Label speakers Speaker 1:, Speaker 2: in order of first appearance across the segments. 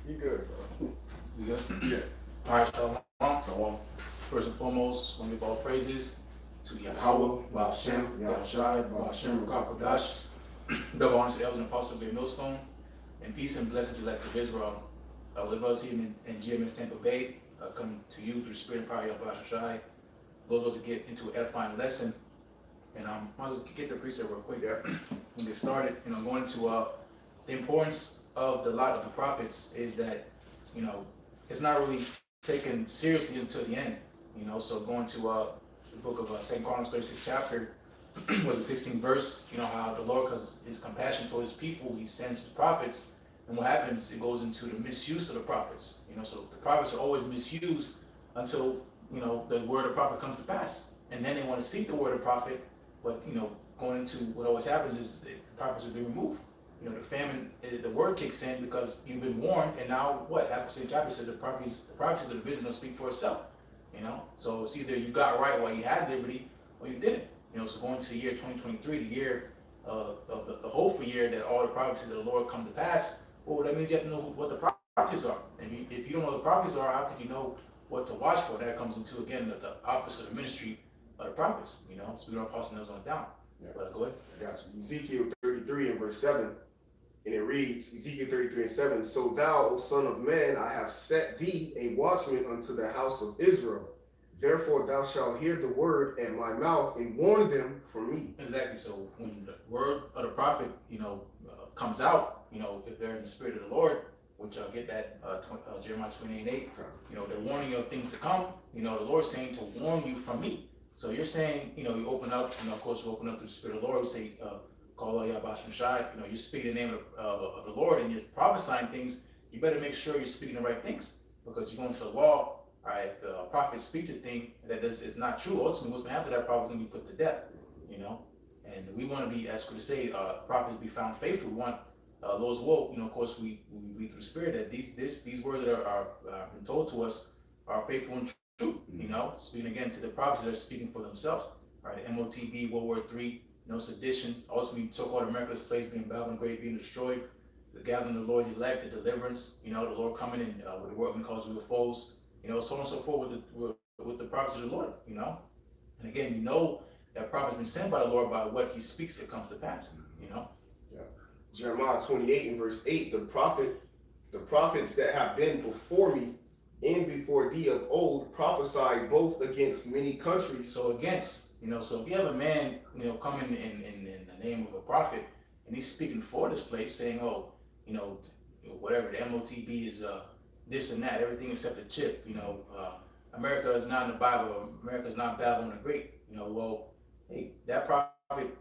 Speaker 1: You good, bro?
Speaker 2: We good?
Speaker 1: Yeah.
Speaker 2: All right, Shalom.
Speaker 1: Shalom.
Speaker 2: First and foremost, I want to give all praises to
Speaker 1: Yahweh,
Speaker 2: Yahweh,
Speaker 1: Ba'ashem, Yahushai, Ba'ashem,
Speaker 2: Rakakodash, double honor to the elders and apostles of the Millstone, and peace and blessing to the elect of Israel. With us here in GMS Tampa Bay, coming to you through the spirit and power of Yahweh. Those of us to get into an edifying lesson. And might as well get the precept real quick there. When we get started, going to the importance of the lot of the prophets is that, it's not really taken seriously until the end. So going to the book of 2 Chronicles 36 chapter, was the 16th verse, how the Lord, because his compassion toward his people, he sends his prophets. And what happens, it goes into the misuse of the prophets. So the prophets are always misused until, the word of prophet comes to pass. And then they want to seek the word of prophet, but, going into what always happens is the prophets will be removed. The famine, the word kicks in because you've been warned, and now what? St. Chapter says the prophecies of the vision don't speak for itself. So it's either you got right while you had liberty, or you didn't. So going to the year 2023, the year of the hopeful year that all the prophecies of the Lord come to pass. Well, that means you have to know what the prophecies are. And if you don't know what the prophecies are, how could you know what to watch for? That comes into, again, the office of the ministry of the prophets. So we don't pass those on down.
Speaker 1: Yeah.
Speaker 2: But go ahead.
Speaker 1: I got you. Ezekiel 33 and verse 7. And it reads, Ezekiel 33 and 7, So thou, O son of man, I have set thee a watchman unto the house of Israel. Therefore thou shalt hear the word at my mouth and warn them from me.
Speaker 2: Exactly. So when the word of the prophet, comes out, if they're in the spirit of the Lord, which I'll get that Jeremiah 28:8, they're warning you of things to come. The Lord's saying to warn you from me. So you're saying, you open up, of course, we open up through the spirit of the Lord. We say, call Yahweh, you're speaking the name of the Lord and you're prophesying things. You better make sure you're speaking the right things, because you're going to the law. All right, if a prophet speaks a thing that is not true, ultimately what's going to happen to that prophet is going to be put to death. And we want to be, as Scripture say, prophets be found faithful. We want Lord's will. Of course, we read through the Spirit that these words that are been told to us are faithful and true. Speaking again to the prophets that are speaking for themselves. All right, MOTB, World War III, no sedition. Ultimately, so-called America's place being Babylon Great being destroyed. The gathering of the Lord's elect, the deliverance. The Lord coming in with the world we cause UFOs. So on and so forth with the prophets of the Lord. And again, that prophet's been sent by the Lord by what he speaks, it comes to pass.
Speaker 1: Yeah. Jeremiah 28 and verse 8, the prophets that have been before me and before thee of old prophesied both against many countries.
Speaker 2: So against, so if you have a man, coming in the name of a prophet, and he's speaking for this place, saying, oh, whatever, the MOTB is this and that, everything except the chip, America is not in the Bible, America is not Babylon the Great, well, hey, that prophet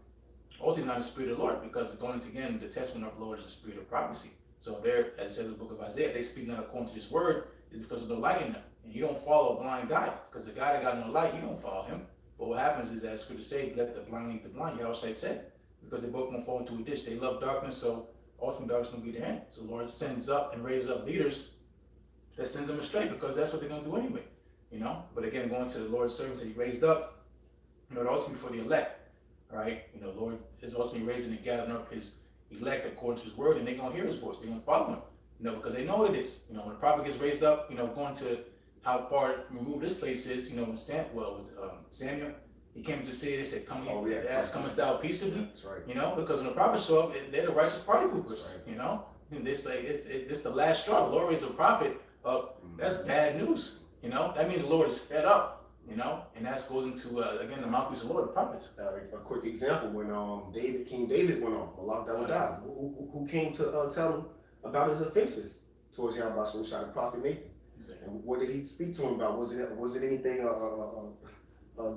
Speaker 2: ultimately is not the spirit of the Lord, because going into, again, the testament of the Lord is the spirit of prophecy. So there, as it says in the book of Isaiah, if they speak not according to this word, is because of no light in them. And you don't follow a blind guy, because the guy that got no light, you don't follow him. But what happens is, as Scripture says, let the blind lead the blind, Yahushua said, because they both won't fall into a ditch. They love darkness, so ultimately darkness will be their end. So the Lord sends up and raises up leaders that sends them astray, because that's what they're going to do anyway. But again, going to the Lord's servants that he raised up, ultimately for the elect. All right, Lord is ultimately raising and gathering up his elect according to his word, and they're going to hear his voice. They're going to follow him, because they know what it is. When the prophet gets raised up, going to how far removed this place is, when Samuel, he came to the city, they said, come here, ask, comest thou peaceably?
Speaker 1: That's right.
Speaker 2: Because when the prophets show up, they're the righteous party poopers,
Speaker 1: right.
Speaker 2: They say it's the last straw. The Lord raises a prophet up, that's bad news, that means the Lord is fed up. And that goes into, again, the mouthpiece of the Lord, the prophets.
Speaker 1: A quick example, when King David went off, Malak Dawadah, who came to tell him about his offenses towards Yahweh Shai, the prophet Nathan. Exactly. And what did he speak to him about? Was it anything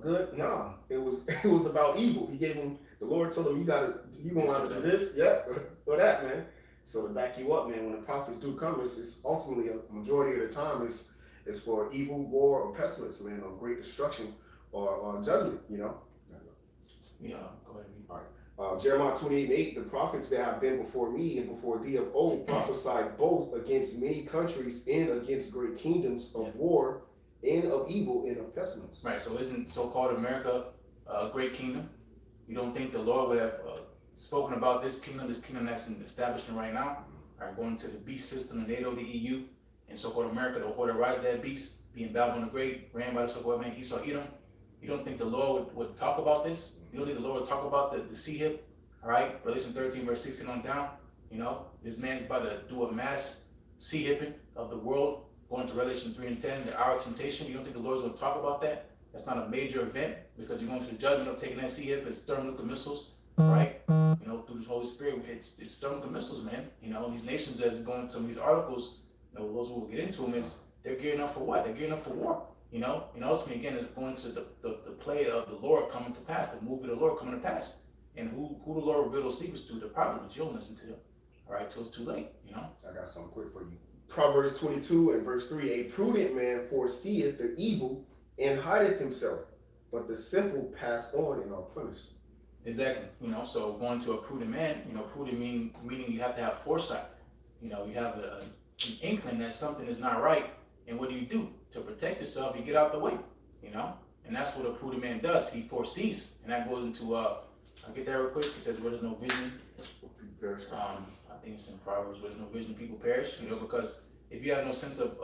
Speaker 1: good? No, it was about evil. He gave him, the Lord told him, you gonna have to do this, or that, man. So to back you up, man, when the prophets do come, it's ultimately a majority of the time is for evil, war, or pestilence, man, or great destruction, or judgment,
Speaker 2: Yeah, go ahead.
Speaker 1: All right. Jeremiah 28 and 8, the prophets that have been before me and before thee of old prophesied both against many countries and against great kingdoms of war and of evil and of pestilence.
Speaker 2: Right, so isn't so-called America a great kingdom? You don't think the Lord would have spoken about this kingdom that's in establishment right now? right, going to the beast system, the NATO, the EU, and so-called America, the whore that rides that beast, being Babylon the Great, ran by the so-called man Esau, Edom. You don't think the Lord would talk about this? You don't think the Lord would talk about the sea hip? All right, Revelation 13, verse 16 on down. You know, this man's about to do a mass sea hipping of the world, going to Revelation 3 and 10, the hour of temptation. You don't think the Lord's going to talk about that? That's not a major event, because you're going to the judgment of taking that sea hip. It's thermonuclear missiles, right? You know, through the Holy Spirit, it's thermonuclear missiles, man. You know, these nations that's going to some of these articles, you know, those who will get into them, is they're gearing up for what? They're gearing up for war. You know, and ultimately, again, it's going to the play of the Lord coming to pass, the movie of the Lord coming to pass. And who the Lord revealed those secrets to? The prophet, but you don't listen to them. All right, till it's too late, you know?
Speaker 1: I got something quick for you. Proverbs 22 and verse 3, a prudent man foreseeth the evil and hideth himself, but the simple pass on and are punished.
Speaker 2: Exactly, you know, so going to a prudent man, you know, prudent meaning you have to have foresight. You know, you have an inkling that something is not right, and what do? To protect yourself, you get out the way, you know? And that's what a prudent man does. He foresees, and that goes into, I'll get that real quick. It says, where there's no vision, I think it's in Proverbs, where there's no vision, people perish, you know, because if you have no sense of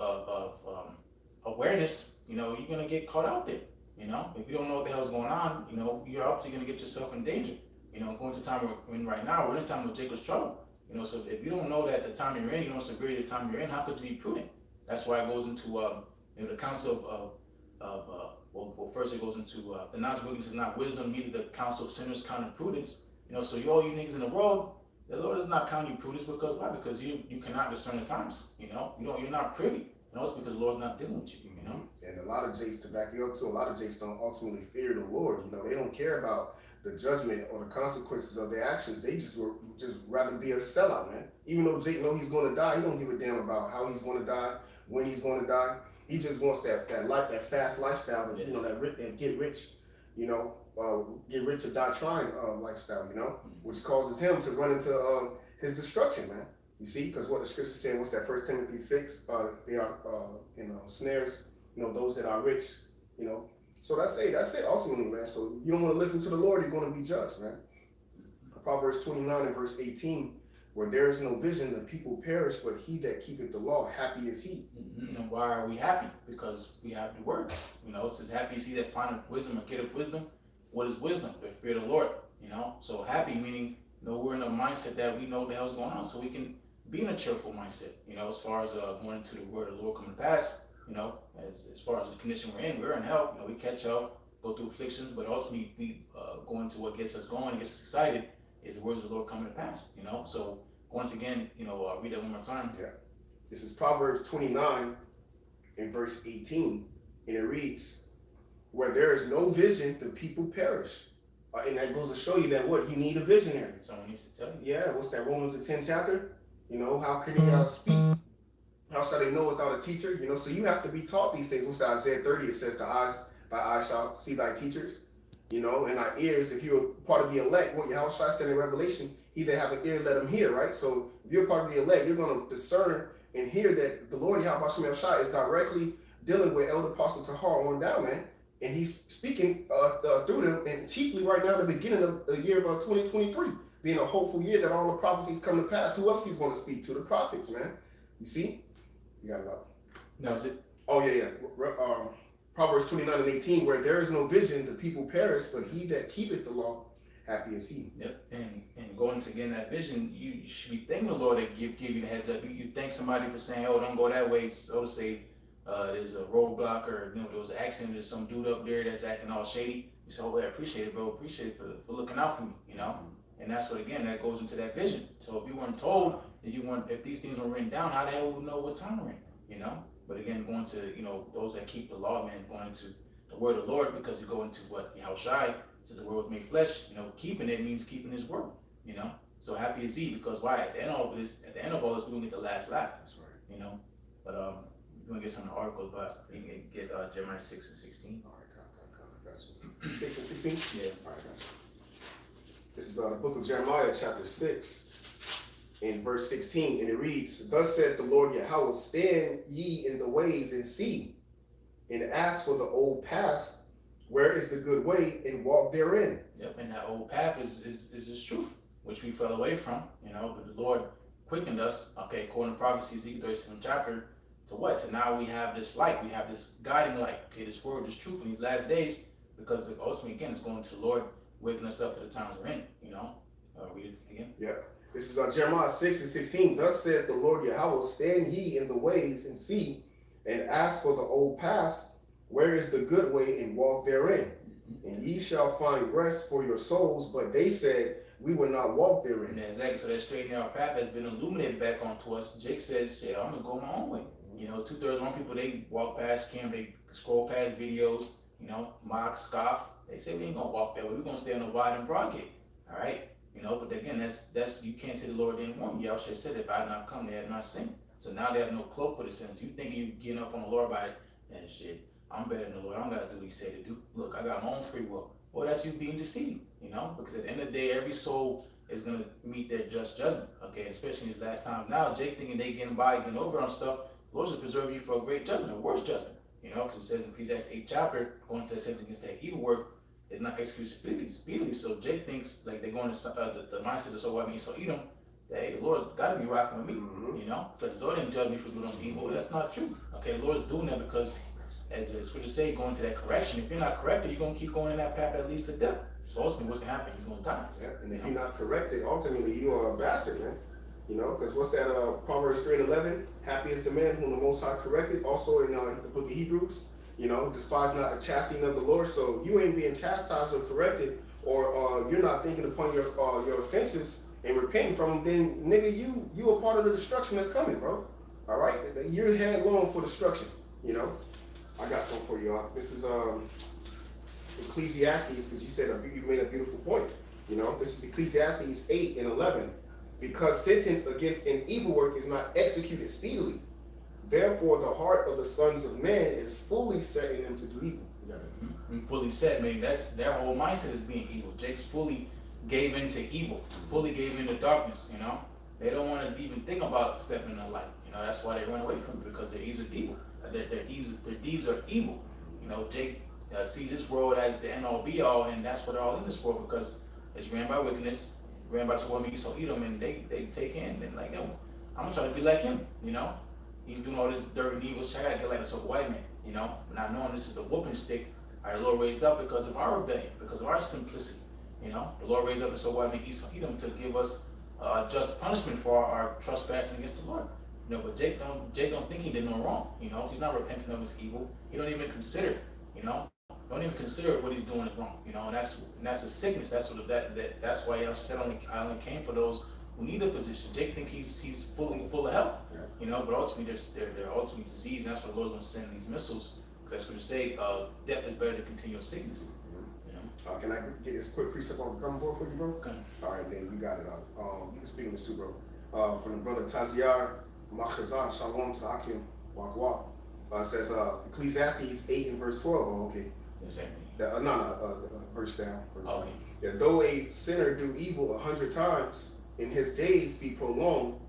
Speaker 2: awareness, you know, you're going to get caught out there, you know? If you don't know what the hell's going on, you know, you're obviously going to get yourself in danger. You know, going to the time we're in right now, we're in a time of Jacob's trouble, you know, so if you don't know that the time you're in, you know, severity of the time you're in, how could you be prudent? That's why it goes into, you know, the counsel well, first it goes into the knowledge of wickedness is not wisdom, neither the counsel of sinners count in prudence. You know, so all you niggas in the world, the Lord does not count you prudence, because why? Because you cannot discern the times. You know, you're not privy. You know, it's because the Lord's not dealing with you. You know,
Speaker 1: and a lot of jakes, to back you up too, a lot of jakes don't ultimately fear the Lord. You know, they don't care about the judgment or the consequences of their actions. They just rather be a sellout, man. Even though Jake know he's going to die, he don't give a damn about how he's going to die, when he's going to die. He just wants that life, that fast lifestyle, you know, that get rich, you know, get rich or die trying lifestyle, you know, which causes him to run into his destruction, man. You see, because what the scripture said, what's that? 1 Timothy 6, they are, you know, snares, you know, those that are rich, you know. So that's it ultimately, man. So you don't want to listen to the Lord, you're going to be judged, man. Proverbs 29 and verse 18. Where there is no vision, the people perish, but he that keepeth the law, happy is he.
Speaker 2: And why are we happy? Because we have the word. You know, it says, happy is he that findeth wisdom and getteth wisdom. What is wisdom? The fear of the Lord. You know, so happy meaning, you know, we're in a mindset that we know what the hell's going on, so we can be in a cheerful mindset. You know, as far as going into the word of the Lord coming to pass. You know, as far as the condition we're in hell. You know, we catch up, go through afflictions, but ultimately we go into what gets us going, gets us excited, is the words of the Lord coming to pass. You know, so. Once again, you know, read that one more time.
Speaker 1: Yeah. This is Proverbs 29 and verse 18. And it reads, where there is no vision, the people perish. And that goes to show you that what? You need a visionary.
Speaker 2: Someone needs to tell you.
Speaker 1: Yeah, what's that? Romans the 10th chapter? You know, how can they speak? How shall they know without a teacher? You know, so you have to be taught these things. What's that? Isaiah 30, it says, thy eyes shall see thy teachers. You know, and our ears, if you're part of the elect, what Yahushua said in Revelation, he that have an ear, let him hear, right? So if you're part of the elect, you're going to discern and hear that the Lord Yahushua is directly dealing with Elder Apostle Tahar on down, man. And he's speaking through them, and chiefly right now, the beginning of the year of 2023, being a hopeful year that all the prophecies come to pass. Who else he's going to speak to? The prophets, man. You see? You got it up.
Speaker 2: No, is it?
Speaker 1: Oh, yeah. Proverbs 29 and 18, where there is no vision, the people perish, but he that keepeth the law, happy is he.
Speaker 2: Yep. And going to get that vision, you should be thanking the Lord that give you the heads up. You thank somebody for saying, oh, don't go that way. So to say there's a roadblock, or you know, there was an accident, there's some dude up there that's acting all shady. You say, oh, I appreciate it, bro. Appreciate it for looking out for me, you know? And that's what, again, that goes into that vision. So if you weren't told that if these things were written down, how the hell would we know what time we're in, you know? But again, going to, you know, those that keep the law, man, going to the word of the Lord, because you go into what Yahushua says, the word was made flesh, you know, keeping it means keeping his word, you know? So happy is he, because why? At the end of all this, we're gonna get the last laugh.
Speaker 1: That's right.
Speaker 2: You know? But we're gonna get some of the articles, but you can get Jeremiah 6 and 16.
Speaker 1: All right, got you. 6 and 16?
Speaker 2: Yeah.
Speaker 1: All right, got you. This is the book of Jeremiah, chapter 6. In verse 16, and it reads, thus said the Lord Yahweh, stand ye in the ways and see, and ask for the old path, where is the good way, and walk therein.
Speaker 2: Yep, and that old path is truth, which we fell away from, you know, but the Lord quickened us, okay, according to prophecy, Ezekiel 37 chapter, to what? To now we have this light, we have this guiding light, okay, this word, this truth in these last days, because ultimately, again, it's going to the Lord, waking us up to the times we're in, you know. Read it again.
Speaker 1: Yeah. This is Jeremiah 6:16. Thus saith the Lord Yahweh, stand ye in the ways and see, and ask for the old past, where is the good way, and walk therein. And ye shall find rest for your souls. But they said, we will not walk therein.
Speaker 2: Yeah, exactly. So that straight and narrow path has been illuminated back onto us. Jake says, shit, I'm going to go my own way. You know, 2/3 wrong people, they walk past camp, they scroll past videos, you know, mock, scoff. They say, we ain't going to walk that way. We're going to stay on the wide and broad gate. All right? You know, but again, that's you can't say the Lord didn't warn you. Yahweh said, if I had not come, they had not sinned. So now they have no cloak for the sins. You think you getting up on the Lord by, and shit, I'm better than the Lord. I don't got to do what he said to do. Look, I got my own free will. Well, that's you being deceived, you know, because at the end of the day, every soul is going to meet their just judgment, okay, especially in these last times. Now, Jake thinking they getting by, getting over on stuff, the Lord should preserve you for a great judgment, a worse judgment, you know, because it says in Ecclesiastes 8 chapter, going to the sins against that evil work is not executed speedily. So Jake thinks like they're going to the mindset of so what I mean, so Edom, that hey, the Lord got to be rocking with me, you know, because the Lord didn't judge me for doing evil. That's not true. Okay, the Lord's doing that because, as the scripture say, going to that correction. If you're not corrected, you're going to keep going in that path that leads to death. So ultimately, what's going to happen? You're going to die.
Speaker 1: Yeah, and if you're not corrected, ultimately you are a bastard, man. You know, because what's that? Proverbs 3:11. Happy is the man whom the Most High corrected. Also in the book of Hebrews, you know, despise not the chastening of the Lord. So you ain't being chastised or corrected, or you're not thinking upon your offenses and repenting from them. Then nigga, you are part of the destruction that's coming, bro. All right, you're headlong for destruction. You know. I got something for y'all. This is Ecclesiastes, because you said you made a beautiful point. You know, this is Ecclesiastes 8:11. Because sentence against an evil work is not executed speedily, therefore the heart of the sons of men is fully set in them to do evil.
Speaker 2: Fully set, meaning that's their whole mindset is being evil. Jake's fully gave into evil, fully gave into darkness. You know, they don't want to even think about stepping in the light. You know, that's why they run away from it, because their deeds are evil. Their deeds are evil. You know, Jake sees this world as the end all be all, and that's what they're all in this world, because it's ran by wickedness, ran by Tawami so Edom, and they take in and like, yo, I'm gonna try to be like him. You know, he's doing all this dirt and evil shit. I gotta get like this old white man. You know, not knowing this is the whooping stick our Lord raised up because of our rebellion, because of our simplicity. You know, the Lord raised up this old white man Esau Edom to give us just punishment for our trespassing against the Lord. You know, but Jake don't think he did no wrong. You know, he's not repenting of his evil. He don't even consider, you know, don't even consider what he's doing is wrong. You know, and that's a sickness. That's what that's why I said I only came for those who need a physician. Jake think he's full of health. Yeah. You know, but ultimately they're ultimately disease, and that's why the Lord's gonna send these missiles. Because that's what they say, death is better than continual sickness. You know.
Speaker 1: Can I get this quick precept on the coming board for you, bro?
Speaker 2: Okay.
Speaker 1: All right, then you got it. You can speak on this too, bro. From the brother Taziar Machazan, Shalom to Akim Wakwa. Says Ecclesiastes 8 and verse 12. Oh, okay.
Speaker 2: The same thing.
Speaker 1: Verse down.
Speaker 2: Okay.
Speaker 1: That though a sinner do evil 100 times, and his days be prolonged,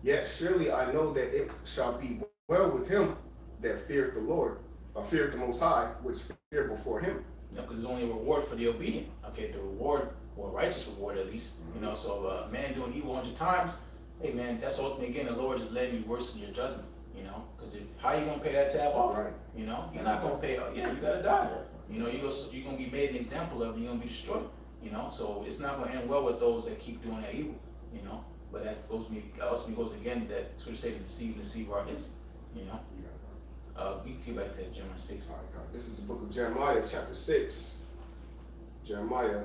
Speaker 1: yet surely I know that it shall be well with him that feareth the Lord, or feareth the Most High, which fear before him.
Speaker 2: Yeah, because there's only a reward for the obedient. Okay, the reward, or righteous reward at least. You know, so a man doing evil 100 times, hey man, that's ultimately again the Lord just letting you worsen your judgment. You know, because how you gonna pay that tab off?
Speaker 1: Right.
Speaker 2: You know, you're not gonna pay. Yeah, you gotta die. You know, you're gonna be made an example of, and you're gonna be destroyed. You know, so it's not gonna end well with those that keep doing that evil. You know, but that ultimately goes again that sort of say to deceive our innocent. You know. We can get back to Jeremiah 6.
Speaker 1: All right, God. This is the book of Jeremiah, chapter 6. Jeremiah,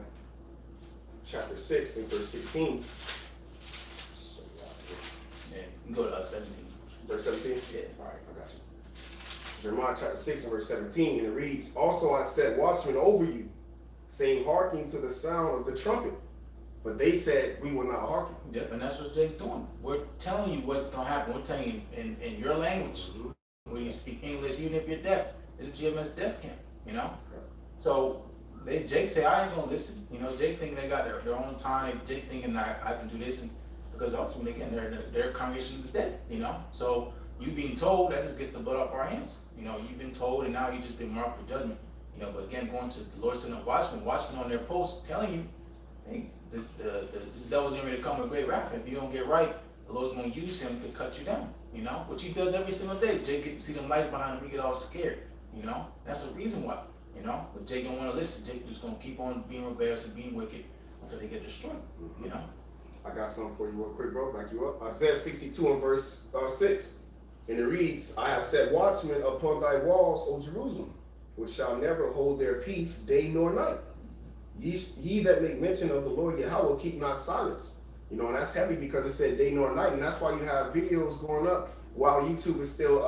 Speaker 1: chapter 6, and verse 16. So,
Speaker 2: yeah, you can go to 17.
Speaker 1: Verse 17?
Speaker 2: Yeah.
Speaker 1: All right, I got you. Jeremiah chapter 6 and verse 17, and it reads, Also I set watchmen over you, saying, hearken to the sound of the trumpet. But they said, we will not hearken.
Speaker 2: Yep, and that's what Jake's doing. We're telling you what's going to happen. We're telling you in your language. Mm-hmm. When you speak English, even if you're deaf, it's a GMS deaf camp, you know? Yeah. So Jake say, I ain't gonna listen. You know, Jake thinking they got their own time. Jake thinking I can do this, and because ultimately, again, their congregation is dead, you know? So you being told, that just gets the blood off our hands. You know, you've been told, and now you just been marked for judgment. You know, but again, going to the Lord sending a watchman on their posts, telling you, hey, this devil's getting ready to come with great wrath. If you don't get right, the Lord's going to use him to cut you down, you know, which he does every single day. Jake get to see them lights behind him, he get all scared, you know. That's the reason why, you know. But Jake don't want to listen. Jake just going to keep on being rebellious and being wicked until they get destroyed, you know.
Speaker 1: I got something for you real quick, bro. Back you up. Isaiah 62 and verse 6. And it reads, I have set watchmen upon thy walls, O Jerusalem, which shall never hold their peace day nor night. Ye that make mention of the Lord Yahweh keep not silence. You know, and that's heavy because it said day nor night. And that's why you have videos going up while YouTube is still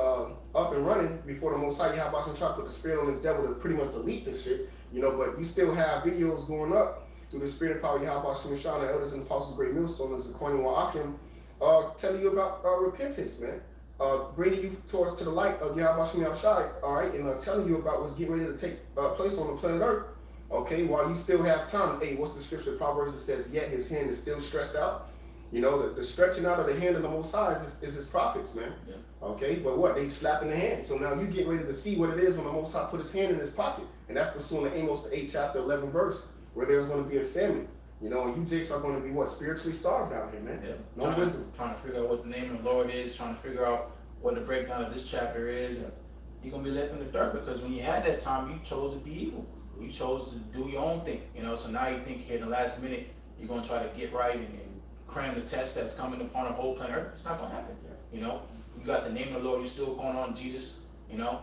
Speaker 1: up and running before the Most High Yahweh try to put the spirit on this devil to pretty much delete this shit. You know, but you still have videos going up through the spirit of power Yahweh Shemashah, the elders and apostles of Great Millstone, as Aquanian Wa'akim, telling you about repentance, man. Bringing you towards to the light of Yahweh Shemashah, all right, and telling you about what's getting ready to take place on the planet Earth. Okay, while you still have time. Hey, what's the scripture? Proverbs that says, yet his hand is still stretched out. You know, the stretching out of the hand of the Most High is his prophets, man. Yeah. Okay, but what? They slapping the hand. So now you get ready to see what it is when the Most High put his hand in his pocket. And that's pursuing the Amos, the 8th chapter, 11 verse, where there's going to be a famine. You know, and you jakes are going to be what? Spiritually starved out here, man. Yeah.
Speaker 2: No wisdom. Trying to figure out what the name of the Lord is, trying to figure out what the breakdown of this chapter is. And you're going to be left in the dark because when you had that time, you chose to be evil. You chose to do your own thing, you know, so now you think here in the last minute, you're going to try to get right and cram the test that's coming upon a whole planet Earth. It's not going to happen, you know. You got the name of the Lord, you're still going on Jesus, you know,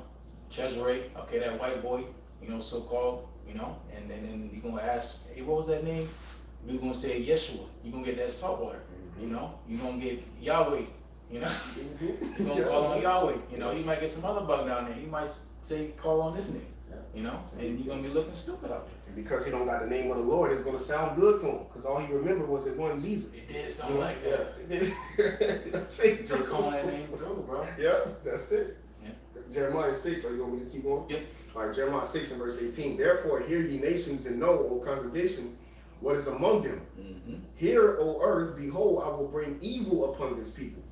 Speaker 2: Cesare, okay, that white boy, you know, so-called, you know, and then you're going to ask, hey, what was that name? You're going to say Yeshua. You're going to get that salt water, you know. You're going to get Yahweh, you know. You're going to call on Yahweh, you know. You might get some other bug down there. You might say, call on this name. You know, and you're gonna be looking stupid out there.
Speaker 1: And because he don't got the name of the Lord, it's gonna sound good to him. Because all he remembered was it wasn't Jesus.
Speaker 2: It did something like that.
Speaker 1: Jake
Speaker 2: calling that name through, bro.
Speaker 1: Yep, that's it.
Speaker 2: Yeah.
Speaker 1: Jeremiah 6, are you want me to keep going?
Speaker 2: Yep.
Speaker 1: All right, Jeremiah 6 and verse 18. Therefore, hear ye nations and know, O congregation, what is among them. Mm-hmm. Hear, O earth, behold, I will bring evil upon this people,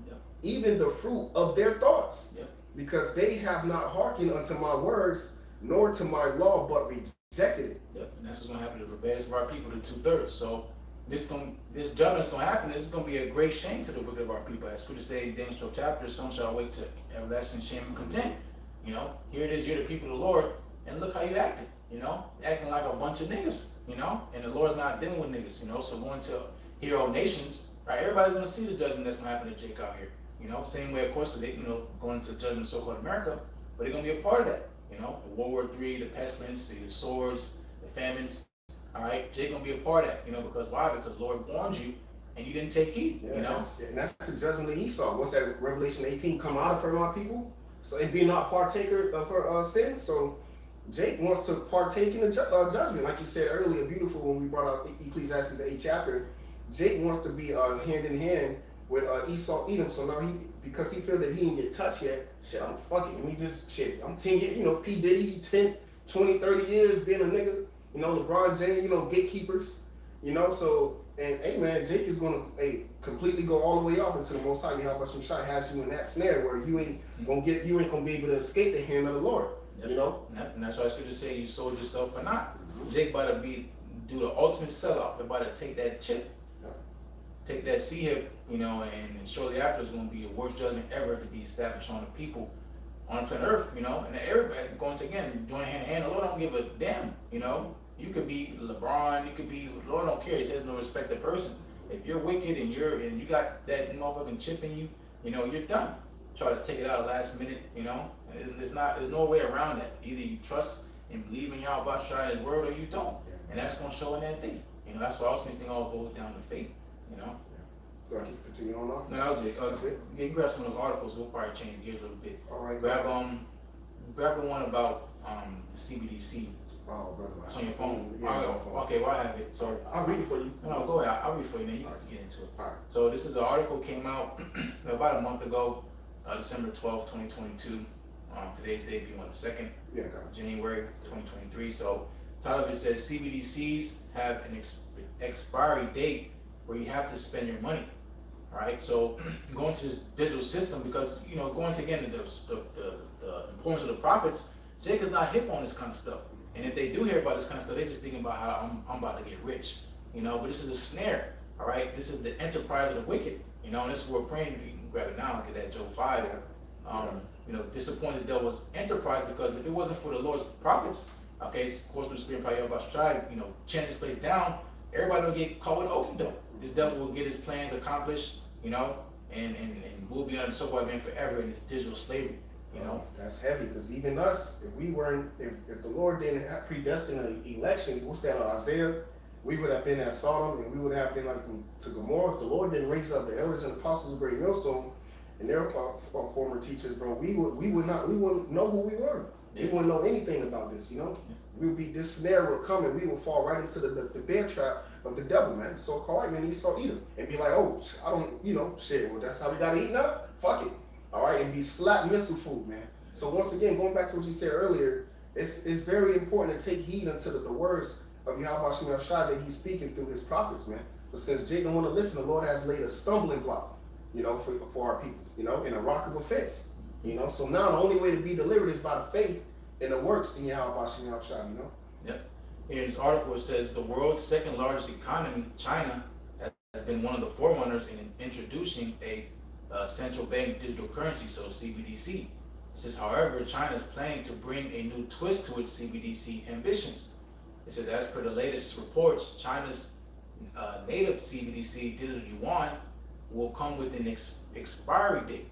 Speaker 1: even the fruit of their thoughts, because they have not hearkened unto my words, nor to my law, but rejected it.
Speaker 2: Yep, and that's what's going to happen to the rebellious of our people, the 2/3. So this judgment's going to happen. This is going to be a great shame to the wicked of our people. As Scripture say in Daniel chapter, some shall awake to everlasting shame and contempt. You know, here it is, you're the people of the Lord, and look how you acted. You know, acting like a bunch of niggas. You know, and the Lord's not dealing with niggas. You know, so going to hero nations, right? Everybody's going to see the judgment that's going to happen to Jake out here. You know, same way, of course, because they, you know, going to judgment so-called America, but they're going to be a part of that. You know, the World War III, the pestilence, the swords, the famines. All right, Jake gonna be a part of that. You know, because why? Because the Lord warned you, and you didn't take heed.
Speaker 1: Yeah,
Speaker 2: you know,
Speaker 1: and that's the judgment of Esau. What's that? Revelation 18, come out of her, my people. So and be not partaker of her sins. So Jake wants to partake in the judgment, like you said earlier. Beautiful when we brought out Ecclesiastes 8 chapter. Jake wants to be hand in hand with Esau, Edom. So now because he feel that he didn't get touched yet, shit, I'm fucking, let me just, shit, I'm 10 years, you know, P. Diddy, 10, 20, 30 years being a nigga, you know, LeBron James, you know, gatekeepers, you know, so, and, hey, man, Jake is going to, completely go all the way off into the Most High. Yahweh Shemashah has you in that snare where you ain't going to be able to escape the hand of the Lord, you know?
Speaker 2: And that's why Scripture say you sold yourself for naught. Jake about to do the ultimate sellout. They're about to take that chip. Take that sea hip, you know, and shortly after it's going to be the worst judgment ever to be established on the people on planet Earth, you know, and everybody going to, again, join hand in hand. The Lord don't give a damn, you know. You could be LeBron, you could be, the Lord don't care. He says no respect to person. If you're wicked and you got that motherfucking chip in you, you know, you're done. Try to take it out last minute, you know. There's no way around that. Either you trust and believe in Yahweh Shai, his word, or you don't. And that's going to show in that day. You know, that's why ultimately this thing all boils down to faith. You know?
Speaker 1: Do I keep continuing on now?
Speaker 2: No, that was it. You can grab some of those articles. We'll probably change gears a little bit.
Speaker 1: All right.
Speaker 2: Grab the one about the CBDC.
Speaker 1: Oh, brother.
Speaker 2: It's on your phone.
Speaker 1: Yeah, it's on phone.
Speaker 2: Okay, well, I have it. Sorry.
Speaker 1: I'll read it for you.
Speaker 2: No, go ahead. I'll read it for you, then you can get into it.
Speaker 1: All right.
Speaker 2: So this is an article came out about a month ago, December 12th, 2022. Today's date being the 2nd, January 2023. So the title of it says CBDCs have an expiry date where you have to spend your money. All right, so going to this digital system, because, you know, going to, again, the importance of the prophets, Jake is not hip on this kind of stuff. And if they do hear about this kind of stuff, they're just thinking about how I'm about to get rich, you know. But this is a snare, all right? This is the enterprise of the wicked, You know, and this is what we're praying. You can grab it now, get that Job 5. You know, disappointed the devil's enterprise, because if it wasn't for the Lord's prophets, okay, of course, through the Spirit of Yahweh Shai, you know, chant this place down, everybody will get caught with open door. This devil will get his plans accomplished, you know, and we'll be under so-called man forever in this digital slavery, you know.
Speaker 1: That's heavy, because even us, if the Lord didn't have predestined an election, what's that, Isaiah? We would have been at Sodom, and we would have been like to Gomorrah. If the Lord didn't raise up the elders and apostles of Great Millstone and their former teachers, bro, we wouldn't know who we were. We wouldn't know anything about this, you know. We would be, this snare would come, and we would fall right into the bear trap of the devil, man. So called, man, Esau Edom, and be like, oh, I don't, you know, shit. Well, that's how we gotta eat now. Fuck it, all right, and be slap missile food, man. So once again, going back to what you said earlier, it's very important to take heed unto the words of Yahweh Shem Shai that he's speaking through his prophets, man. But since Jake don't want to listen, the Lord has laid a stumbling block, you know, for our people, you know, in a rock of offense, you know. So now the only way to be delivered is by the faith and the works in Yahweh Shem Shai, you know.
Speaker 2: Yep. In this article, it says the world's second largest economy, China, has been one of the forerunners in introducing a central bank digital currency, so CBDC. It says, however, China is planning to bring a new twist to its CBDC ambitions. It says, as per the latest reports, China's native CBDC digital yuan will come with an expiry date.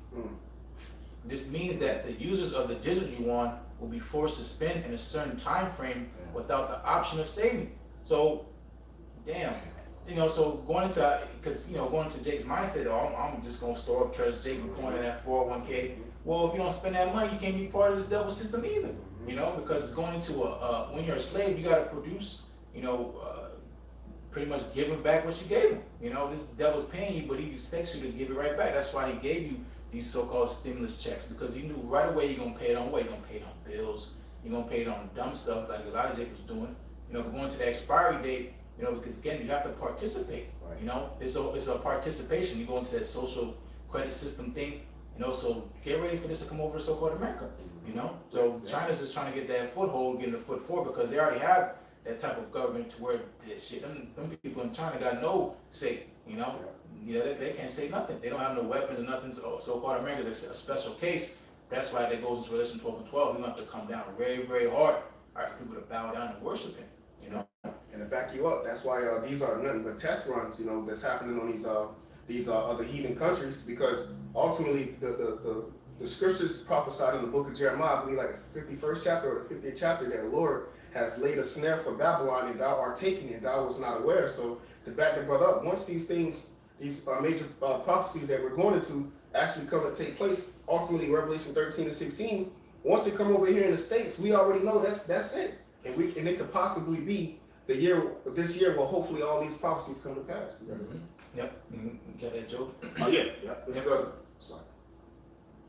Speaker 2: This means that the users of the digital yuan will be forced to spend in a certain time frame without the option of saving. So, damn, you know, so going into, because, you know, going to Jake's mindset, oh, I'm just going to store up treasure, Jake, we're going to that 401k. Well, if you don't spend that money, you can't be part of this devil system either, you know, because it's going into when you're a slave, you got to produce, you know, pretty much giving back what you gave him. You know, this devil's paying you, but he expects you to give it right back. That's why he gave you these so-called stimulus checks, because he knew right away you're going to pay it on what? You're going to pay it on bills. You're going to pay it on dumb stuff like a lot of Jake was doing. You know, going to the expiry date, you know, because again, you have to participate. Right. You know, it's a participation. You go into that social credit system thing, you know, so get ready for this to come over to so-called America, you know? So China's just trying to get that foothold, getting the foot forward, because they already have that type of government to where this shit, them people in China got no say, you know? They can't say nothing. They don't have no weapons or nothing. So-called America is a special case. That's why that goes into Revelation 12 and 12. We're going to have to come down very, very hard, all right, for people to bow down and worship him, you know?
Speaker 1: And to back you up, that's why these are nothing but test runs, you know, that's happening on these other heathen countries, because ultimately the scriptures prophesied in the book of Jeremiah, I believe like the 51st chapter or the 50th chapter, that the Lord has laid a snare for Babylon, and thou art taking it, thou was not aware. So to back the brother up, once these things, these major prophecies that we're going into actually come to take place, ultimately Revelation 13 and 16, once they come over here in the States, we already know that's it. And it could possibly be this year will hopefully all these prophecies come to pass.
Speaker 2: Yep. You got that, Joe?
Speaker 1: Oh yeah. This is sorry.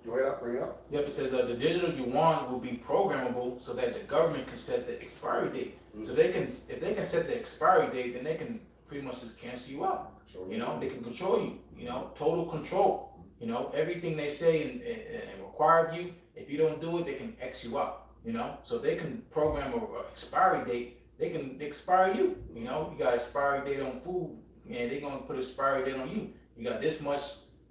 Speaker 1: Go ahead, bring it up.
Speaker 2: Yep, it says the digital yuan will be programmable so that the government can set the expiry date. So if they can set the expiry date, then they can pretty much just cancel you out. You know, they can control you, you know, total control. You know, everything they say and require of you, if you don't do it, they can X you out, you know. So they can program an expiry date, they can expire you, you know. You got expiry date on food, and they're going to put expiry date on you. You got this much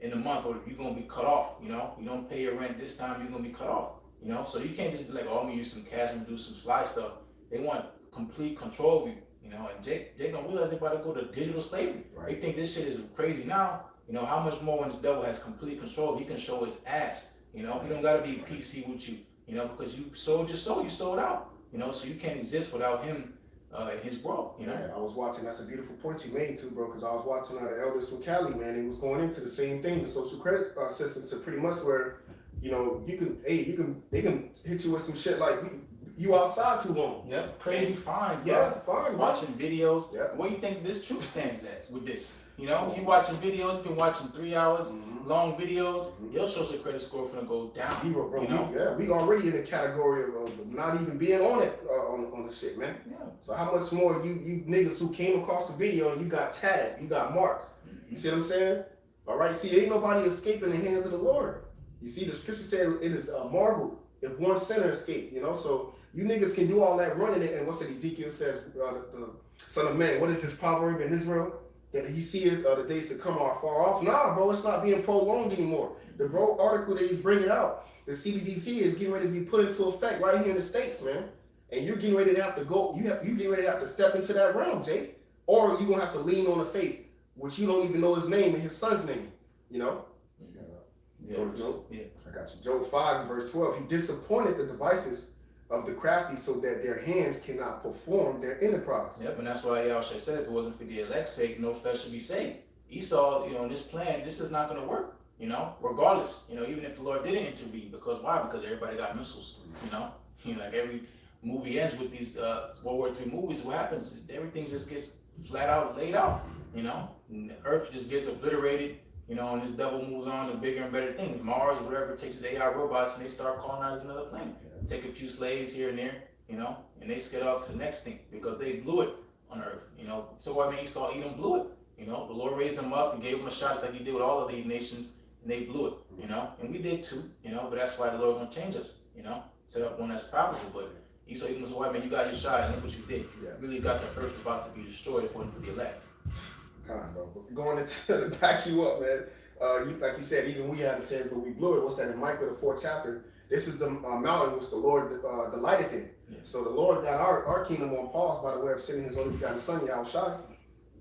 Speaker 2: in a month, or you're going to be cut off, you know. You don't pay your rent this time, you're going to be cut off, you know. So you can't just be like, oh, I'm going to use some cash and do some sly stuff. They want complete control of you, you know. And Jake don't realize they're about to go to digital slavery. Right. They think this shit is crazy now. You know, how much more when this devil has complete control, he can show his ass, you know. He don't got to be PC with you, you know, because you sold your soul, you sold out, you know, so you can't exist without him in his world, you know.
Speaker 1: Yeah, I was watching, that's a beautiful point you made too, bro, because I was watching the elders from Cali, man, and it was going into the same thing, the social credit system, to pretty much where, you know, they can hit you with some shit like, you outside too long.
Speaker 2: Yep, crazy fines, bro.
Speaker 1: Yeah, fine.
Speaker 2: Watching videos.
Speaker 1: Yep.
Speaker 2: Where you think this truth stands at with this? You know, you watching videos, you've been watching 3 hours, long videos, your social credit score finna go down.
Speaker 1: Zero, bro.
Speaker 2: You know?
Speaker 1: We already in the category of not even being on it, on the shit, man.
Speaker 2: Yeah.
Speaker 1: So how much more you niggas who came across the video and you got tagged, you got marked. You see what I'm saying? All right, see, ain't nobody escaping the hands of the Lord. You see, the scripture said it is a marvel if one sinner escaped, you know, so you niggas can do all that running it, and what's it, Ezekiel says, the son of man, what is this proverb in Israel? that he seeth the days to come are far off. Nah, bro, it's not being prolonged anymore. The bro article that he's bringing out, the CBDC is getting ready to be put into effect right here in the States, man. And you're getting ready to have to go. You getting ready to have to step into that realm, Jay, or you're gonna have to lean on the faith, which you don't even know his name and his son's name. You know. Go to Job. Yeah, I got you. Job 5 verse 12. He disappointed the devices of the crafty so that their hands cannot perform their enterprise.
Speaker 2: Yep, and that's why Yahushua said if it wasn't for the elect's sake, no flesh should be saved. Esau, in this plan, this is not going to work, regardless, even if the Lord didn't intervene. Because why? Because everybody got missiles, like every movie ends with these World War III movies. What happens is everything just gets flat out laid out, and the earth just gets obliterated, and this devil moves on to bigger and better things. Mars, whatever, takes his AI robots and they start colonizing another planet. Take a few slaves here and there, and they skid off to the next thing because they blew it on earth, So I mean, Esau, Edom blew it, The Lord raised them up and gave them a shot just like he did with all of these nations, and they blew it, And we did too, but that's why the Lord gonna change us, set up one that's profitable. But Esau, Edom was white man, you got your shot, and look what you did. Yeah. You really got the earth about to be destroyed if it wasn't for the elect.
Speaker 1: Bro. Going to back you up, man. Like you said, even we had a chance, but we blew it. What's that in Micah, the 4th chapter? This is the mountain which the Lord delighteth in. Yeah. So the Lord got our kingdom on pause by the way of sending his only begotten son, Yahushua.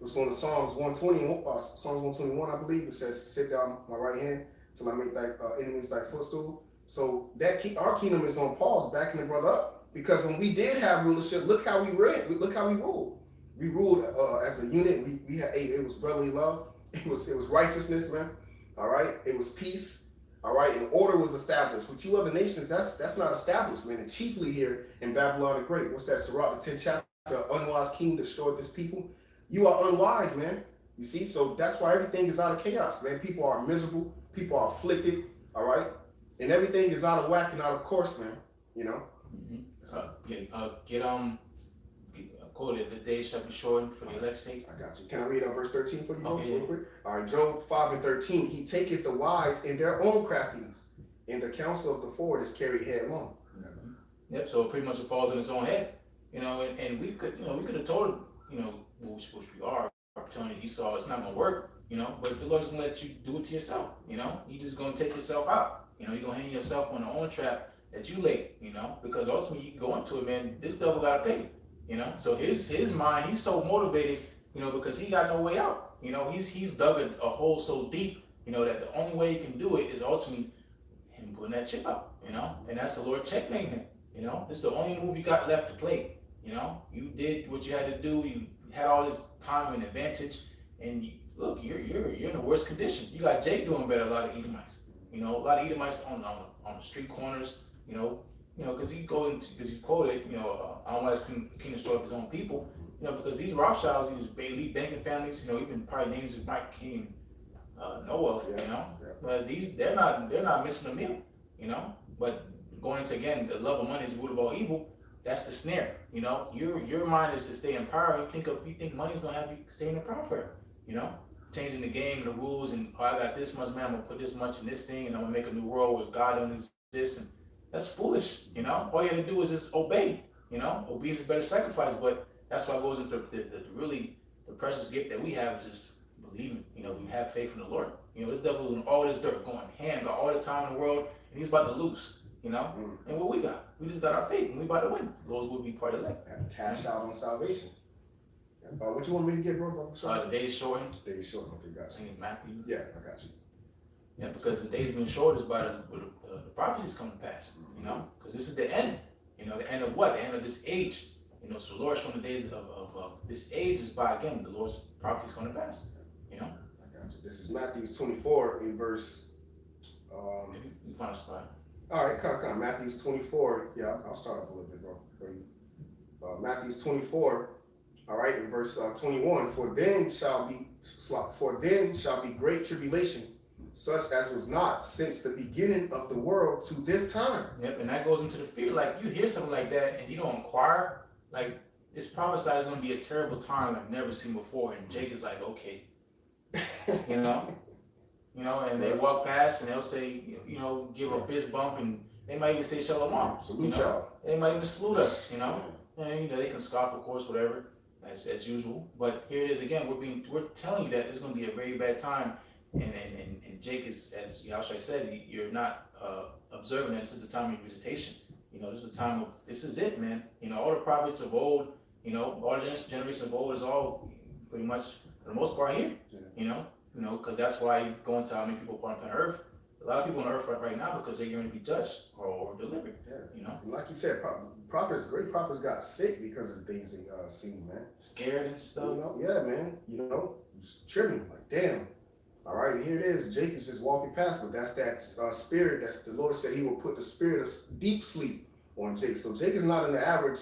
Speaker 1: It's on the Psalms 121, I believe. It says, sit down my right hand till I make thy enemies thy footstool. So our kingdom is on pause, backing the brother up. Because when we did have rulership, look how we ran. Look how we ruled. We ruled as a unit. We had it was brotherly love. It was righteousness, man. All right. It was peace. All right. And order was established. With you other nations, that's not established, man. And chiefly here in Babylon the Great. What's that? Sirach, the 10th chapter. The unwise king destroyed this people. You are unwise, man. You see, so that's why everything is out of chaos, man. People are miserable. People are afflicted. All right. And everything is out of whack and out of course, man.
Speaker 2: Quoted, the day shall be shortened for the elect's sake.
Speaker 1: I got you. Can I read verse 13 for you
Speaker 2: real
Speaker 1: quick? All right, Job 5 and 13. He taketh the wise in their own craftiness, and the counsel of the forward is carried headlong.
Speaker 2: Yep. So pretty much it falls in its own head, and we could, we could have told which we are telling Esau it's not gonna work, but the Lord's gonna let you do it to yourself, you just gonna take yourself out, you're gonna hang yourself on the own trap that you laid, because ultimately you go into it, man. This devil gotta pay. So his mind, he's so motivated, because he got no way out. He's dug a hole so deep, that the only way he can do it is ultimately him putting that chip out, and that's the Lord checkmating him. It's the only move you got left to play. You did what you had to do. You had all this time and advantage, and look, you're in the worst condition. You got Jake doing better. A lot of Edomites, a lot of Edomites on the street corners, because you quoted, I don't want king destroy of his own people, because these Rothschilds, these elite banking families, even probably names you might can't know of, but they're not missing a meal, but going into, again, the love of money is the root of all evil. That's the snare, your mind is to stay in power. You think money's gonna have you stay in power forever, changing the game, the rules, and I got this much, man, I'm gonna put this much in this thing, and I'm gonna make a new world where God don't exist. And that's foolish, all you have to do is just obey, obedience is better sacrifice. But that's why it goes into the precious gift that we have is just believing, we have faith in the Lord. This devil in all this dirt going ham, got all the time in the world, and he's about to lose, and what we got? We just got our faith, and we about to win. Those will be part of that.
Speaker 1: Cash out on salvation. What you want me to get, bro?
Speaker 2: The day is shortened.
Speaker 1: Day is shortened, okay, got you.
Speaker 2: I think it's Matthew.
Speaker 1: Yeah, I got you.
Speaker 2: Yeah, because the day's been short is by the prophecies coming to pass, because this is the end, the end of what? The end of this age, so the Lord's showing the days of this age is by, again, the Lord's prophecies coming to pass, I got
Speaker 1: you. This is Matthew 24 in verse,
Speaker 2: maybe you find a spot.
Speaker 1: All right, come. Matthew 24, yeah, I'll start up a little bit, bro, for you. Matthew 24, all right, in verse 21, for then shall be great tribulation, such as was not since the beginning of the world to this time.
Speaker 2: Yep, and that goes into the fear. Like, you hear something like that and you don't inquire, like, it's prophesied is going to be a terrible time like never seen before. And Jake is like, okay, and they walk past and they'll say, give a fist bump, and they might even say shalom.
Speaker 1: Salute y'all.
Speaker 2: They might even salute us, and they can scoff, of course, whatever. as usual. But here it is again. We're telling you that it's going to be a very bad time, and Jake is, as Yahushua said, you're not observing that this is the time of visitation. You know, this is the time of, this is it, man. You know, all the prophets of old, you know, all the generation of old is all pretty much for the most part here.
Speaker 1: Yeah.
Speaker 2: You know, because that's why you go into how many people are on earth. A lot of people on earth right now because they're going to be judged or delivered. Yeah. You know,
Speaker 1: and like you said, great prophets got sick because of the things they seen, man.
Speaker 2: Scared and stuff.
Speaker 1: You know, yeah, man. You know, tripping like, damn. All right, and here it is. Jake is just walking past, but that's that spirit. That's the Lord said He will put the spirit of deep sleep on Jake. So Jake is not in the average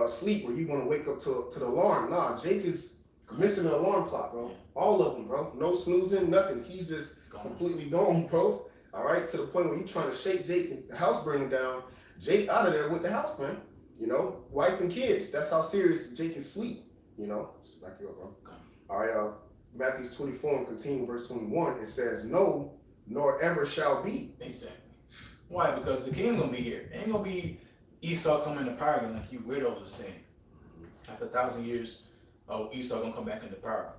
Speaker 1: sleep where you want to wake up to the alarm. Nah, Jake is missing the alarm clock, bro. Yeah. All of them, bro. No snoozing, nothing. He's just completely gone, bro. All right, to the point where you trying to shake Jake and the house burning down. Jake out of there with the house, man. You know, wife and kids. That's how serious Jake is asleep. You know, just back you up, bro. All right, Matthew 24 and continue verse 21. It says, "No, nor ever shall be."
Speaker 2: Exactly. Why? Because the kingdom gonna be here. It ain't gonna be Esau coming to power again like you widows are saying. After 1,000 years, Esau gonna come back into power.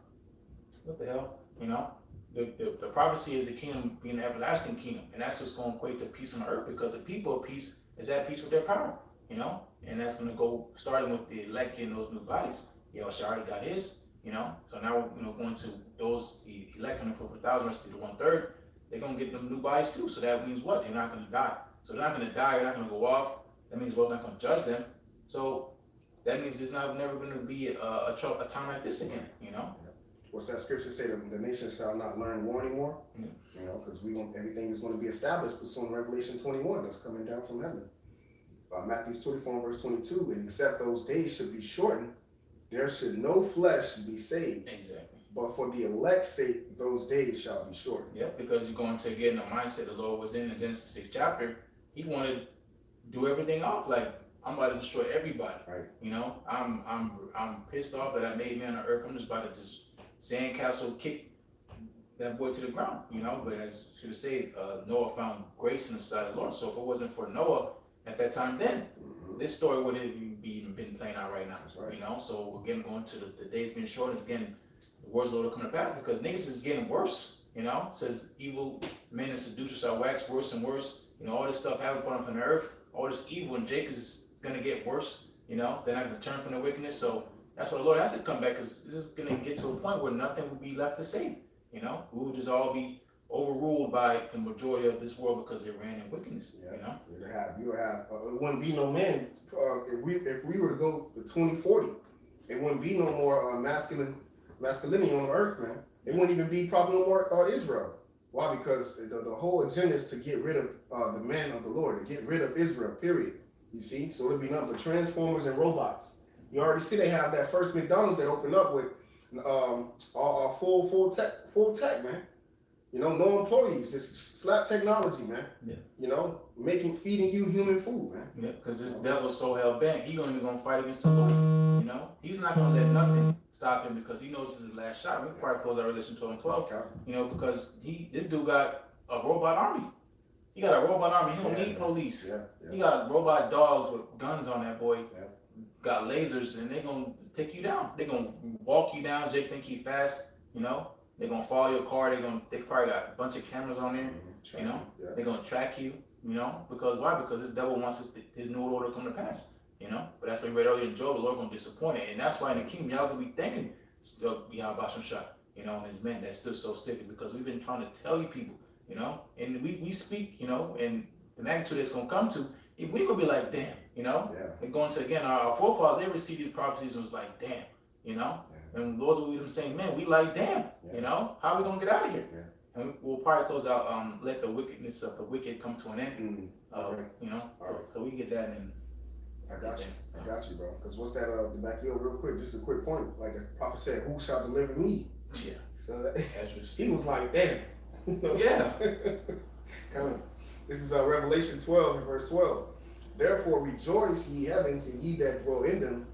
Speaker 2: What the hell? You know? The prophecy is the kingdom being an everlasting kingdom, and that's what's going to equate to peace on earth, because the people of peace is at peace with their power, you know, and that's going to go starting with the elect getting those new bodies. Yahushua already got his, you know, so now we're going to those the elect coming for 1,000 rest to the 1/3. They're going to get them new bodies too. So that means what? They're not going to die. So they're not going to die. They're not going to go off. That means God's not going to judge them. So that means there's never going to be a time like this again, you know.
Speaker 1: What's that scripture say? The nation shall not learn war anymore. Yeah. You know, because everything is going to be established pursuing Revelation 21 that's coming down from heaven. Matthew 24 verse 22. And except those days should be shortened, there should no flesh be saved.
Speaker 2: Exactly.
Speaker 1: But for the elect's sake, those days shall be shortened.
Speaker 2: Yeah, because you're going to get in the mindset the Lord was in Genesis 6th chapter. He wanted to do everything off like, I'm about to destroy everybody.
Speaker 1: Right.
Speaker 2: You know, I'm pissed off that I made man on earth. I'm just about to just sandcastle kick that boy to the ground, you know. But as should have said, Noah found grace in the sight of the Lord. So if it wasn't for Noah at that time, then this story wouldn't even been playing out right now. Right. You know. So again, going to the days being short is again the words of the Lord are coming to pass, because niggas is getting worse. You know, it says evil men and seducers shall wax worse and worse. You know, all this stuff happening upon the earth, all this evil, and Jake is gonna get worse. You know, they're not gonna turn from the wickedness. So that's why the Lord has to come back, because this is going to get to a point where nothing will be left to say. You know, we will just all be overruled by the majority of this world because they ran in wickedness. Yeah. You know,
Speaker 1: you have it wouldn't be no man if we were to go to 2040. It wouldn't be no more masculinity on the earth, man. It wouldn't even be probably no more Israel. Why? Because the whole agenda is to get rid of the man of the Lord, to get rid of Israel. Period. You see, so it'd be nothing but transformers and robots. You already see they have that first McDonald's that opened up with full tech, man. You know, no employees, just slap technology, man. Yeah. You know, feeding you human food, man.
Speaker 2: Yeah, because this devil's so hell bent, he ain't even gonna fight against the Lord. You know, he's not gonna let nothing stop him, because he knows this is his last shot. We can probably close our relation 12 and 12. Okay. You know, because this dude got a robot army. He got a robot army. He don't need police. Yeah. He got robot dogs with guns on that boy. Yeah. Got lasers, and they're gonna take you down. They're gonna walk you down. Jake think he fast, you know. They're gonna follow your car. They probably got a bunch of cameras on there, you know. Yeah. They're gonna track you, you know. Because why? Because this devil wants his new order to come to pass, you know. But that's what we read earlier in Job. The Lord gonna disappoint it, and that's why in the kingdom y'all gonna be thanking Yahushua Shah, you know, and his men that stood so sticky, because we've been trying to tell you people, you know, and we speak, you know, and the magnitude it's gonna come to. We gonna be like, damn, you know? Yeah. And going to, again, our forefathers, they received these prophecies and was like, damn, you know? Yeah. And Lord will be them saying, man, we like, damn, you know? How are we gonna get out of here? Yeah. And we'll probably close out, let the wickedness of the wicked come to an end. Okay. You know? All right. So we can get that in.
Speaker 1: I got you, bro. Because what's that, the back heel real quick, just a quick point. Like the prophet said, who shall deliver me?
Speaker 2: Yeah.
Speaker 1: So he was like, damn.
Speaker 2: Yeah.
Speaker 1: Come on. This is Revelation 12 and verse 12. Therefore rejoice, ye heavens, and ye that dwell in them,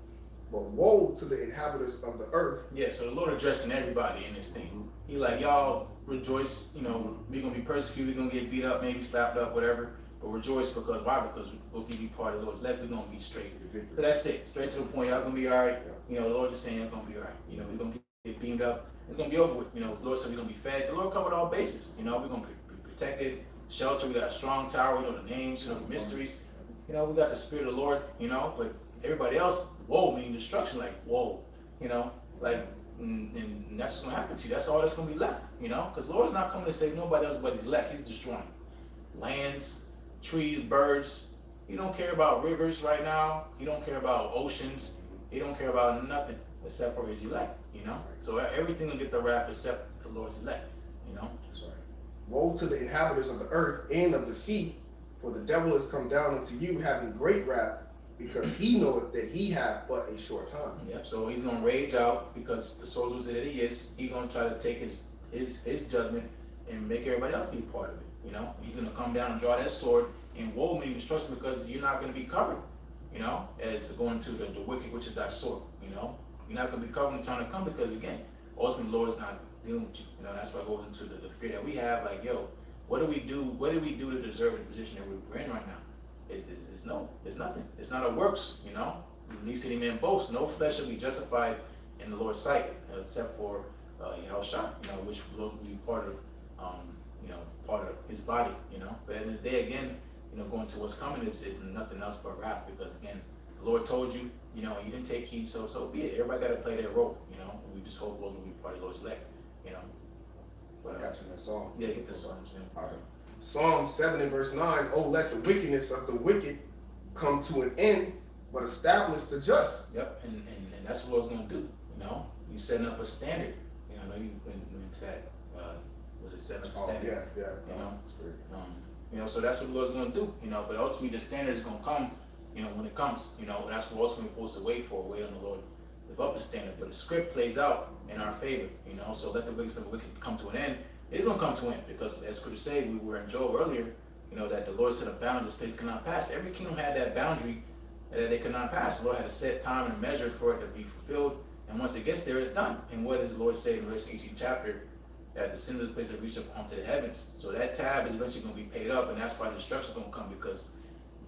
Speaker 1: but woe to the inhabitants of the earth.
Speaker 2: Yeah, so the Lord addressing everybody in this thing. He like, y'all rejoice, you know, we're going to be persecuted, we're going to get beat up, maybe slapped up, whatever. but rejoice because why? Because if we be part of the Lord's elect, we're gonna be straight.
Speaker 1: The victory.
Speaker 2: So that's it, straight to the point. Y'all gonna be all right. You know, the Lord is saying it's gonna be all right. You know, we're gonna get beamed up. It's gonna be over with. You know, the Lord said we're gonna be fed. The Lord covered all bases. You know, we're gonna be protected, shelter. We got a strong tower. We know the names. You know the mysteries. You know, we got the Spirit of the Lord. You know, but everybody else, whoa, meaning destruction. Like whoa, you know, like. And that's what's gonna happen to you. That's all that's gonna be left, you know, because the Lord's not coming to save nobody else but His elect. He's destroying lands, trees, birds. He don't care about rivers right now. He don't care about oceans. He don't care about nothing except for His elect, you know. So everything will get the wrath except the Lord's elect, you know.
Speaker 1: That's right. Woe to the inhabitants of the earth and of the sea, for the devil is come down unto you having great wrath, because he knoweth that he hath but a short time.
Speaker 2: Yep. So he's gonna rage out because the soul loser that he is. He's gonna try to take his judgment and make everybody else be a part of it. You know, he's gonna come down and draw that sword and woe meaning destruction because you're not gonna be covered. You know, as going to the wicked, which is thy sword. You know, you're not gonna be covered in time to come because again, ultimately the Lord is not dealing with you. You know, that's why it goes into the fear that we have. Like, yo, what do we do? What did we do to deserve the position that we're in right now? It's nothing. It's not a works, you know. Least any man boast. No flesh shall be justified in the Lord's sight, except for Yahushua, you know, which will be part of, you know, part of His body, you know. But at the end of the day, again, you know, going to what's coming is nothing else but wrath, because again, the Lord told you, you know, you didn't take heed, so be it. Everybody got to play their role, you know. And we just hope those will be part of the Lord's elect, you know.
Speaker 1: But I got you in that song.
Speaker 2: Yeah, get this song. Yeah.
Speaker 1: All right. Psalm 7 and verse 9, oh, let the wickedness of the wicked come to an end, but establish the just.
Speaker 2: Yep, and that's what the Lord's going to do, you know. He's setting up a standard. You know, I know you went into that, was it setting up a standard?
Speaker 1: Yeah.
Speaker 2: You know, so that's what the Lord's going to do, you know, but ultimately the standard is going to come, you know, when it comes, you know, that's what ultimately we're supposed to wait on the Lord, live up the standard, but the script plays out in our favor, you know, so let the wickedness of the wicked come to an end. It's going to come to an end, because as Scripture said, we were in Job earlier, you know, that the Lord set a boundary, this place cannot pass. Every kingdom had that boundary that they could not pass. The Lord had a set time and a measure for it to be fulfilled, and once it gets there, it's done. And what does the Lord say in Revelation 18 chapter? That the sin of this place have reached up onto the heavens. So that tab is eventually going to be paid up, and that's why destruction is going to come, because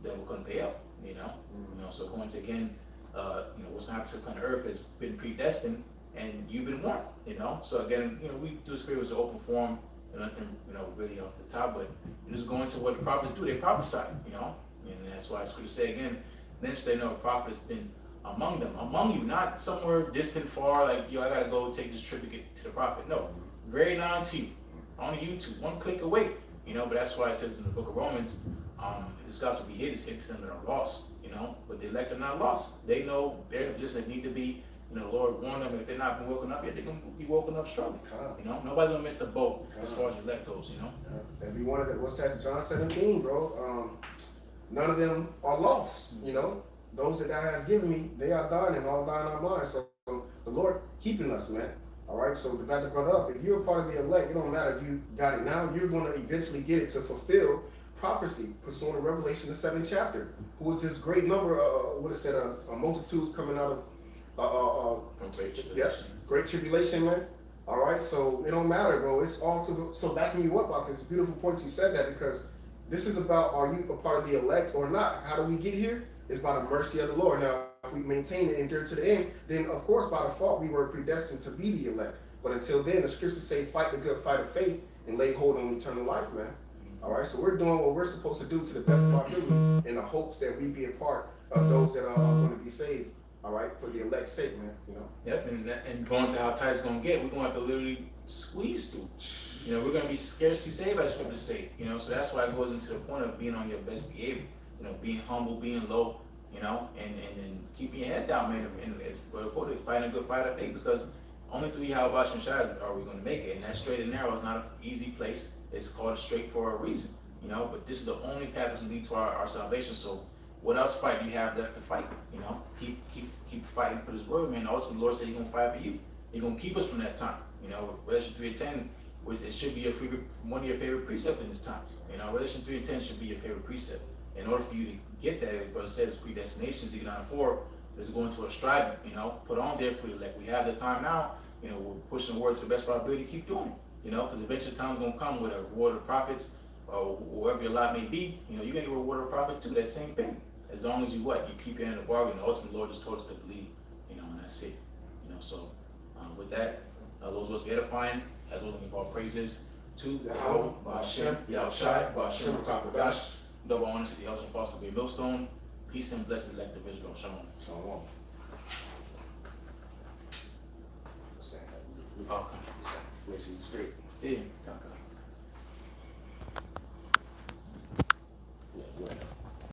Speaker 2: then we're going to pay up, you know. You know, so going to again, you know, what's going to happen to the planet Earth has been predestined, and you've been warned, you know. So again, you know, we do Spirit was an open forum, and nothing, you know, really off the top, but just going to what the prophets do. They prophesy, you know, and that's why Scripture say again, then should they know a prophet has been among them, among you, not somewhere distant, far, like, yo, I gotta go take this trip to get to the prophet. No, very nigh to you, on YouTube, one click away, you know. But that's why it says in the book of Romans, if this gospel be hid, it's hid to them that are lost, you know. But the elect are not lost. They know they're in a position they need to be. You know, the Lord warned them, and if they're not been woken up yet, they're going to be woken up shortly. You know, nobody's going to miss the boat as far as the elect goes, you know.
Speaker 1: Every one of them, what's that, John 17, bro? None of them are lost, you know. Those that God has given me, they are thine, and all thine are mine. So the Lord keeping us, man. All right, so to back the brother up, if you're a part of the elect, it don't matter if you got it now, you're going to eventually get it to fulfill prophecy, pursuant to Revelation, the 7th chapter. Who is this great number, what it said, a multitudes coming out of
Speaker 2: Great tribulation.
Speaker 1: yeah, great tribulation, man. All right, so it don't matter, bro. It's all to so backing you up. It's a beautiful point you said that, because this is about, are you a part of the elect or not? How do we get here? It's by the mercy of the Lord. Now, if we maintain and endure to the end, then of course by default we were predestined to be the elect. But until then, the scriptures say, fight the good fight of faith and lay hold on eternal life, man. All right, so we're doing what we're supposed to do to the best of our ability, in the hopes that we be a part of those that are going to be saved. All right, for the elect's sake, man. You know.
Speaker 2: Yep, and going to how tight it's gonna get, we're gonna have to literally squeeze through. You know, we're gonna be scarcely saved, as Scripture say. You know, so that's why it goes into the point of being on your best behavior. You know, being humble, being low. You know, and keeping your head down, man. And as well quoted, fighting a good fight of faith, because only through Yahweh Shai are we gonna make it. And that straight and narrow is not an easy place. It's called straight for a reason. You know, but this is the only path that's gonna lead to our salvation. So what else fight do you have left to fight? You know, keep fighting for this word, man. Ultimately, the Lord said He's gonna fight for you. He's gonna keep us from that time. You know, Revelation 3:10, which it should be your favorite, one of your favorite precepts in this time. You know, Revelation 3:10 should be your favorite precept. In order for you to get that, but it says predestination, Ezekiel 9:4, is going to a striving. You know, put on there for you. Like we have the time now. You know, we're pushing the word to the best of our ability to keep doing it. You know, because eventually the time's gonna come with a reward of prophets, or wherever your lot may be, you know, you're gonna get rewarded a profit too. That same thing. As long as you you keep your end of the bargain. The ultimate Lord just told us to believe, you know, and that's it. You know, so with that, those words be edifying. As well, give all praises to
Speaker 1: Yahweh, Ba'ashem, Yahushai, Ba'ashem, Rakakadash.
Speaker 2: double honors to the Elder Foster Bay Millstone. Peace and blessings, elect of Israel. Shalom.
Speaker 1: Shalom.
Speaker 2: Okay.
Speaker 1: Make sure you straight.
Speaker 2: Yeah.
Speaker 1: Okay.